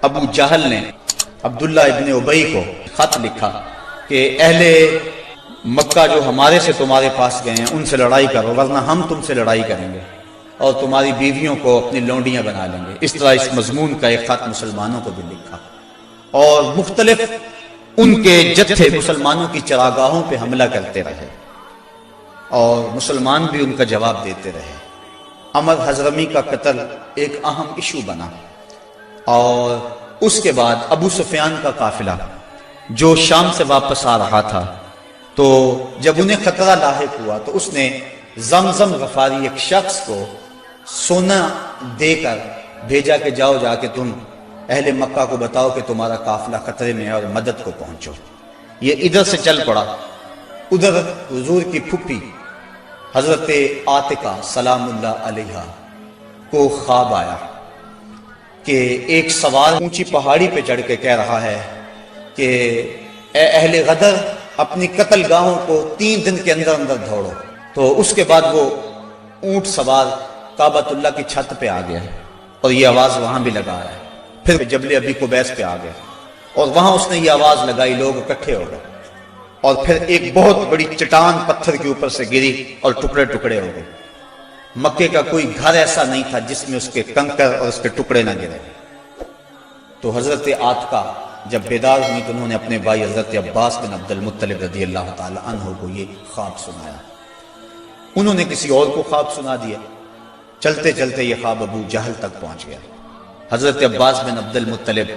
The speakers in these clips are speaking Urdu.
ابو جہل نے عبداللہ ابن ابی کو خط لکھا کہ اہل مکہ جو ہمارے سے تمہارے پاس گئے ہیں ان سے لڑائی کرو، ورنہ ہم تم سے لڑائی کریں گے اور تمہاری بیویوں کو اپنی لونڈیاں بنا لیں گے۔ اس طرح اس مضمون کا ایک خط مسلمانوں کو بھی لکھا، اور مختلف ان کے جتھے مسلمانوں کی چراگاہوں پہ حملہ کرتے رہے اور مسلمان بھی ان کا جواب دیتے رہے۔ عمر حضرمی کا قتل ایک اہم ایشو بنا، اور اس کے بعد ابو سفیان کا قافلہ جو شام سے واپس آ رہا تھا، تو جب انہیں خطرہ لاحق ہوا تو اس نے زمزم غفاری ایک شخص کو سونا دے کر بھیجا کہ جاؤ جا کے تم اہل مکہ کو بتاؤ کہ تمہارا قافلہ خطرے میں ہے اور مدد کو پہنچو۔ یہ ادھر سے چل پڑا، ادھر حضور کی پھپھی حضرت عاتقہ سلام اللہ علیہا کو خواب آیا کہ ایک سوار اونچی پہاڑی پہ چڑھ کے کہہ رہا ہے کہ اے اہل غدر، اپنی قتل گاہوں کو 3 دن کے اندر اندر دوڑو۔ تو اس کے بعد وہ اونٹ سوار کعبۃ اللہ کی چھت پہ آ گیا اور یہ آواز وہاں بھی لگا ہے، پھر جبل ابی قبیس پہ آ گیا اور وہاں اس نے یہ آواز لگائی، لوگ اکٹھے ہو گئے، اور پھر ایک بہت بڑی چٹان پتھر کے اوپر سے گری اور ٹکڑے ٹکڑے ہو گئے۔ مکے کا کوئی گھر ایسا نہیں تھا جس میں اس کے کنکر اور اس کے ٹکڑے نہ گرے۔ تو حضرت عاتقہ جب بیدار ہوئی تو انہوں نے اپنے بھائی حضرت عباس بن عبد المطلب رضی اللہ تعالی عنہ کو یہ خواب سنایا۔ انہوں نے کسی اور کو خواب سنا دیا، چلتے چلتے یہ خواب ابو جہل تک پہنچ گیا۔ حضرت عباس بن عبد المطلب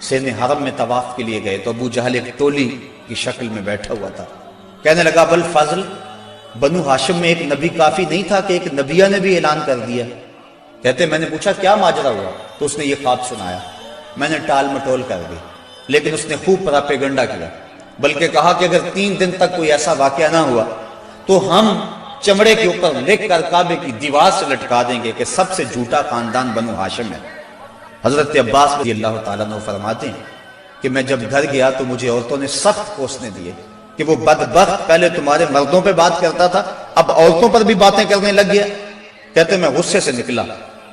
سین حرم میں طواف کے لیے گئے تو ابو جہل ایک ٹولی کی شکل میں بیٹھا ہوا تھا، کہنے لگا بل فضل، بنو ہاشم میں ایک نبی کافی نہیں تھا کہ ایک نبیہ نے بھی اعلان کر دیا؟ کہتے میں نے پوچھا کیا ماجرا ہوا؟ تو اس نے یہ خواب سنایا، میں نے ٹال مٹول کر دی، لیکن اس نے خوب پراپیگنڈا کیا، بلکہ کہا کہ اگر 3 دن تک کوئی ایسا واقعہ نہ ہوا تو ہم چمڑے کے اوپر لکھ کر کعبے کی دیوار سے لٹکا دیں گے کہ سب سے جھوٹا خاندان بنو ہاشم ہے۔ حضرت عباس رضی اللہ تعالیٰ عنہ فرماتے ہیں کہ میں جب گھر گیا تو مجھے عورتوں نے سخت کوسنے دیے کہ وہ بدبخت پہلے تمہارے مردوں پہ بات کرتا تھا، اب عورتوں پر بھی باتیں کرنے لگ گیا۔ کہتے میں غصے سے نکلا،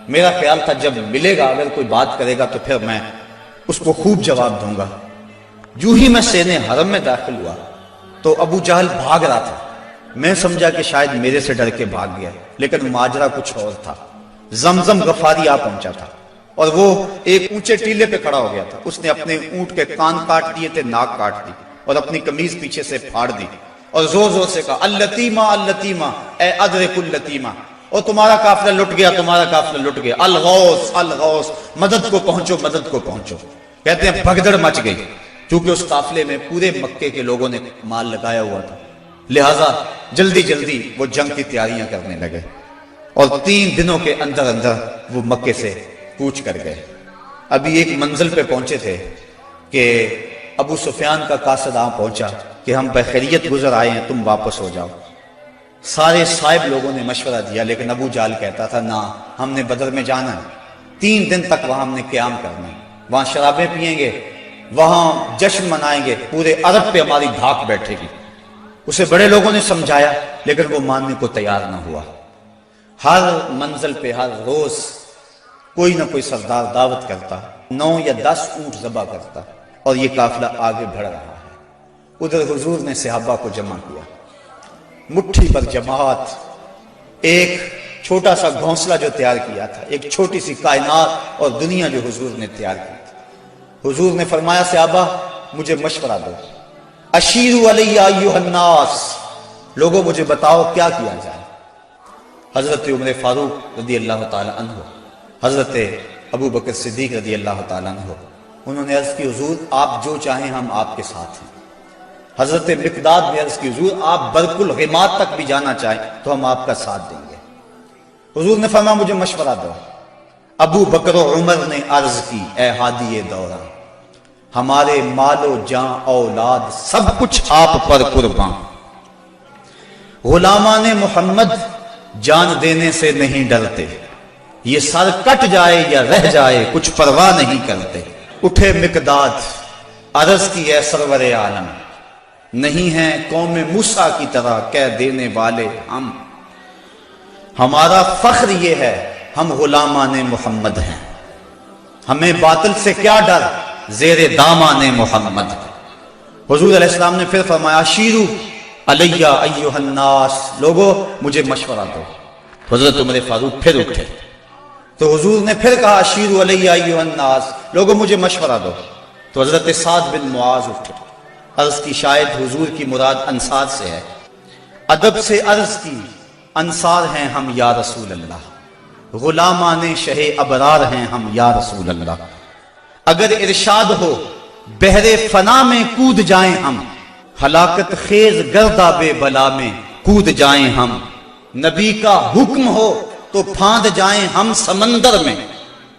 میرا خیال تھا جب ملے گا اگر کوئی بات کرے گا تو پھر میں اس کو خوب جواب دوں گا۔ جو ہی میں سین حرم میں داخل ہوا تو ابو جہل بھاگ رہا تھا، میں سمجھا کہ شاید میرے سے ڈر کے بھاگ گیا، لیکن ماجرا کچھ اور تھا۔ زمزم غفاری آ پہنچا تھا اور وہ ایک اونچے ٹیلے پہ کھڑا ہو گیا تھا، اس نے اپنے اونٹ کے کان کاٹ دیے تھے، ناک کاٹ دی اور اپنی قمیض پیچھے سے پھاڑ دی اور زور زور سے کہا اللتیمہ اللتیمہ، اے ادرک اللتیمہ، اور تمہارا قافلہ لٹ گیا، تمہارا قافلہ لٹ گیا، الغوث الغوث، مدد کو پہنچو مدد کو پہنچو۔ کہتے ہیں بھگدڑ مچ گئی، کیونکہ اس قافلے میں پورے مکے کے لوگوں نے مال لگایا ہوا تھا، لہٰذا جلدی جلدی وہ جنگ کی تیاریاں کرنے لگے اور 3 دنوں کے اندر اندر وہ مکے سے کوچ کر گئے۔ ابھی ایک منزل پہ پہنچے تھے کہ ابو سفیان کا قاصد آ پہنچا کہ ہم بخیریت گزر آئے ہیں، تم واپس ہو جاؤ۔ سارے صاحب لوگوں نے مشورہ دیا، لیکن ابو جہل کہتا تھا نہ، ہم نے بدر میں جانا ہے، 3 دن تک وہاں ہم نے قیام کرنا ہے، وہاں شرابیں پئیں گے، وہاں جشن منائیں گے، پورے عرب پہ ہماری دھاک بیٹھے گی۔ اسے بڑے لوگوں نے سمجھایا لیکن وہ ماننے کو تیار نہ ہوا۔ ہر منزل پہ ہر روز کوئی نہ کوئی سردار دعوت کرتا، 9 یا 10 اونٹ ذبح کرتا اور یہ قافلہ آگے بڑھ رہا ہے۔ ادھر حضور نے صحابہ کو جمع کیا، مٹھی پر جماعت، ایک چھوٹا سا گھونسلہ جو تیار کیا تھا، ایک چھوٹی سی کائنات اور دنیا جو حضور نے تیار کی تھی۔ حضور نے فرمایا صحابہ مجھے مشورہ دو، اشیروا علی ایھا الناس، لوگوں مجھے بتاؤ کیا کیا جائے۔ حضرت عمر فاروق رضی اللہ تعالی عنہ، حضرت ابو بکر صدیق رضی اللہ تعالیٰ عنہ، انہوں نے عرض کی حضور آپ جو چاہیں ہم آپ کے ساتھ ہیں۔ حضرت مقداد نے عرض کی حضور آپ برق الغماد تک بھی جانا چاہیں تو ہم آپ کا ساتھ دیں گے۔ حضور نے فرمایا مجھے مشورہ دو۔ ابو بکر و عمر نے عرض کی اے ہادی دورہ، ہمارے مال و جاں اولاد سب کچھ آپ پر قربان، غلامان محمد جان دینے سے نہیں ڈرتے، یہ سر کٹ جائے یا رہ جائے کچھ پرواہ نہیں کرتے۔ اٹھے مقداد، عرض کی اے سرور عالم، نہیں ہیں قوم موسیٰ کی طرح کہہ دینے والے ہم، ہمارا فخر یہ ہے ہم غلامان محمد ہیں۔ ہمیں باطل سے کیا ڈر زیر دامان محمد. حضور علیہ السلام نے پھر فرمایا شیرو علیہ ایھا الناس، لوگو مجھے مشورہ دو. حضرت عمر فاروق پھر اٹھے تو حضور نے پھر کہا شیرو علیہ ایھا الناس، لوگو مجھے مشورہ دو. تو حضرت سعد بن معاذ اٹھے، عرض کی شاید حضور کی مراد انصار سے ہے. ادب سے عرض کی انصار ہیں ہم یا رسول اللہ، غلامان شہ ابرار ہیں ہم یا رسول اللہ. اگر ارشاد ہو بحر فنا میں کود جائیں ہم، ہلاکت خیز گردابے بلا میں کود جائیں ہم. نبی کا حکم ہو تو پھاند جائیں ہم سمندر میں،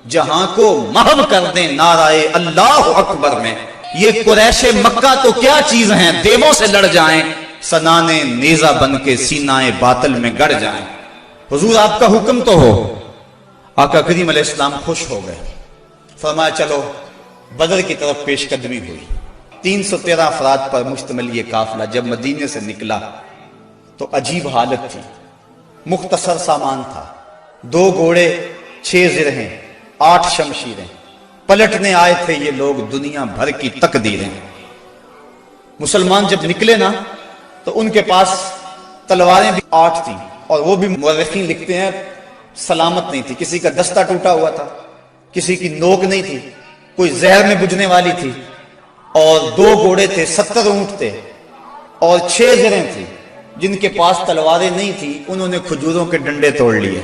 جہاں کو محو کر دیں نعرہ اللہ اکبر میں. یہ قریش مکہ تو کیا چیز ہیں، دیووں سے لڑ جائیں، سنانے نیزہ بن کے سینہ باطل میں گڑ جائیں. حضور آپ کا حکم تو ہو. آقا کریم علیہ السلام خوش ہو گئے، فرمایا چلو. بدر کی طرف پیش قدمی ہوئی. 313 افراد پر مشتمل یہ قافلہ جب مدینے سے نکلا تو عجیب حالت تھی. مختصر سامان تھا، 2 گھوڑے، 6 زرہیں، 8 شمشیریں. پلٹنے آئے تھے یہ لوگ دنیا بھر کی تقدیریں. مسلمان جب نکلے نا تو ان کے پاس تلواریں بھی 8 تھیں، اور وہ بھی مورخین لکھتے ہیں سلامت نہیں تھی. کسی کا دستہ ٹوٹا ہوا تھا، کسی کی نوک نہیں تھی، کوئی زہر میں بجھنے والی تھی. اور 2 گھوڑے تھے، 70 اونٹ تھے، اور 6 زریں تھی. جن کے پاس تلواریں نہیں تھی انہوں نے کھجوروں کے ڈنڈے توڑ لیے.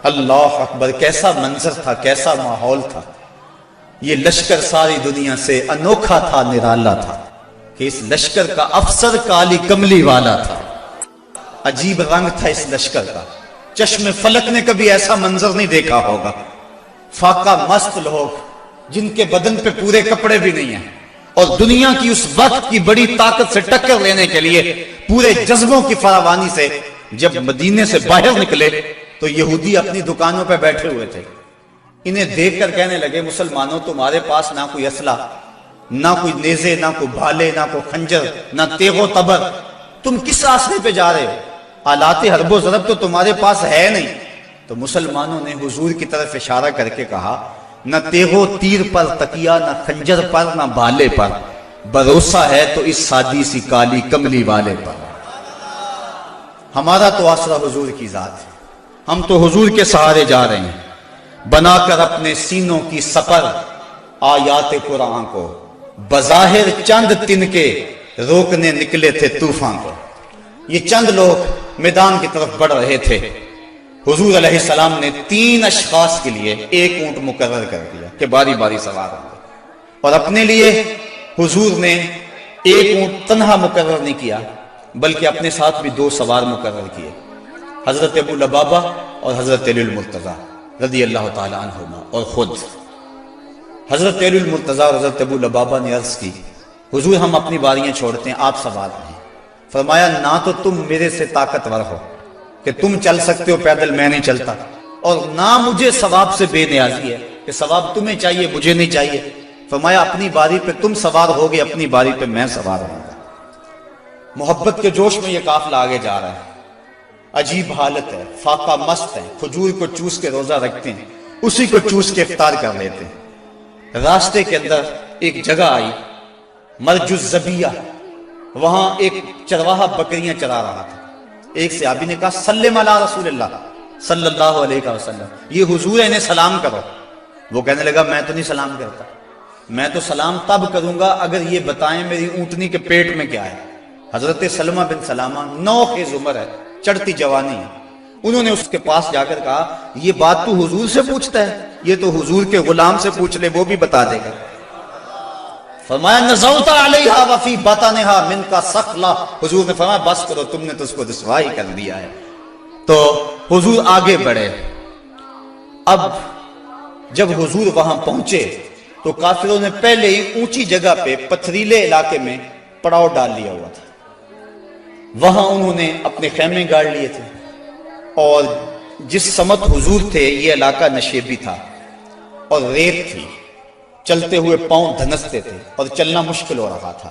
اللہ اکبر، کیسا منظر تھا، کیسا ماحول تھا. یہ لشکر ساری دنیا سے انوکھا تھا، نرالا تھا کہ اس لشکر کا افسر کالی کملی والا تھا. عجیب رنگ تھا اس لشکر کا. چشم فلک نے کبھی ایسا منظر نہیں دیکھا ہوگا. فاقہ مست لوگ جن کے بدن پہ پورے کپڑے بھی نہیں ہیں، اور دنیا کی اس وقت کی بڑی طاقت سے ٹکر لینے کے لیے پورے جذبوں کی فراوانی سے جب مدینے سے باہر نکلے تو یہودی اپنی دکانوں پہ بیٹھے ہوئے تھے. انہیں دیکھ کر کہنے لگے مسلمانوں تمہارے پاس نہ کوئی اسلحہ، نہ کوئی نیزے، نہ کوئی بھالے، نہ کوئی خنجر، نہ تیغ و تبر. تم کس راستے پہ جا رہے ہو؟ آلات حرب و ضرب تو تمہارے پاس ہے نہیں. تو مسلمانوں نے حضور کی طرف اشارہ کر کے کہا نہ تیغ و تیر پر تکیہ، نہ خنجر پر، نہ بھالے پر، بھروسہ ہے تو اس سادی سی کالی کملی والے پر. ہمارا تو آسرا حضور کی ذات ہے. ہم تو حضور کے سہارے جا رہے ہیں. بنا کر اپنے سینوں کی سپر آیات قرآن کو، بظاہر چند تن کے روکنے نکلے تھے طوفان کو. یہ چند لوگ میدان کی طرف بڑھ رہے تھے. حضور علیہ السلام نے 3 اشخاص کے لیے 1 اونٹ مقرر کر دیا کہ باری باری سوار ہوں گے. اور اپنے لیے حضور نے 1 اونٹ تنہا مقرر نہیں کیا بلکہ اپنے ساتھ بھی 2 سوار مقرر کیے، حضرت ابو لبابہ اور حضرت علی المرتضیٰ رضی اللہ تعالی عنہما. اور خود حضرت علی المرتضیٰ اور حضرت ابو لبابہ نے عرض کی حضور ہم اپنی باریاں چھوڑتے ہیں، آپ سوار ہیں. فرمایا نہ تو تم میرے سے طاقتور ہو کہ تم چل سکتے ہو پیدل، میں نہیں چلتا، اور نہ مجھے ثواب سے بے نیازی ہے کہ ثواب تمہیں چاہیے مجھے نہیں چاہیے. فرمایا اپنی باری پہ تم سوار ہوگے، اپنی باری پہ میں سوار ہوں گا. محبت کے جوش میں یہ قافلہ آگے جا رہا ہے. عجیب حالت ہے، فاقہ مست ہے. کھجور کو چوس کے روزہ رکھتے ہیں، اسی کو چوس کے افطار کر لیتے ہیں. راستے کے اندر ایک جگہ آئی مرج الزبیہ، وہاں ایک چرواہا بکریاں چرا رہا تھا. ایک صحابی نے کہا سلم علی رسول اللہ صلی اللہ علیہ وسلم، یہ حضور ہے انہیں سلام کرو. وہ کہنے لگا میں تو نہیں سلام کرتا، میں تو سلام تب کروں گا اگر یہ بتائیں میری اونٹنی کے پیٹ میں کیا ہے. حضرت سلمہ بن سلامہ 9 خیز عمر ہے، چڑھتی جوانی ہے. انہوں نے اس کے پاس جا کر کہا یہ بات تو حضور سے پوچھتا ہے، یہ تو حضور کے غلام سے پوچھ لے، وہ بھی بتا دے گا. فرمایا نزوت علیہا وفی بطنہا منک سخلا. حضور نے فرمایا بس کرو، تم نے تو اس کو رسوائی کر دیا ہے. تو حضور آگے بڑھے. اب جب حضور وہاں پہنچے تو کافروں نے پہلے ہی اونچی جگہ پہ پتھریلے علاقے میں پڑاؤ ڈال لیا ہوا تھا. وہاں انہوں نے اپنے خیمے گاڑ لیے تھے، اور جس سمت حضور تھے یہ علاقہ نشیبی تھا اور ریت تھی، چلتے ہوئے پاؤں دھنستے تھے اور چلنا مشکل ہو رہا تھا.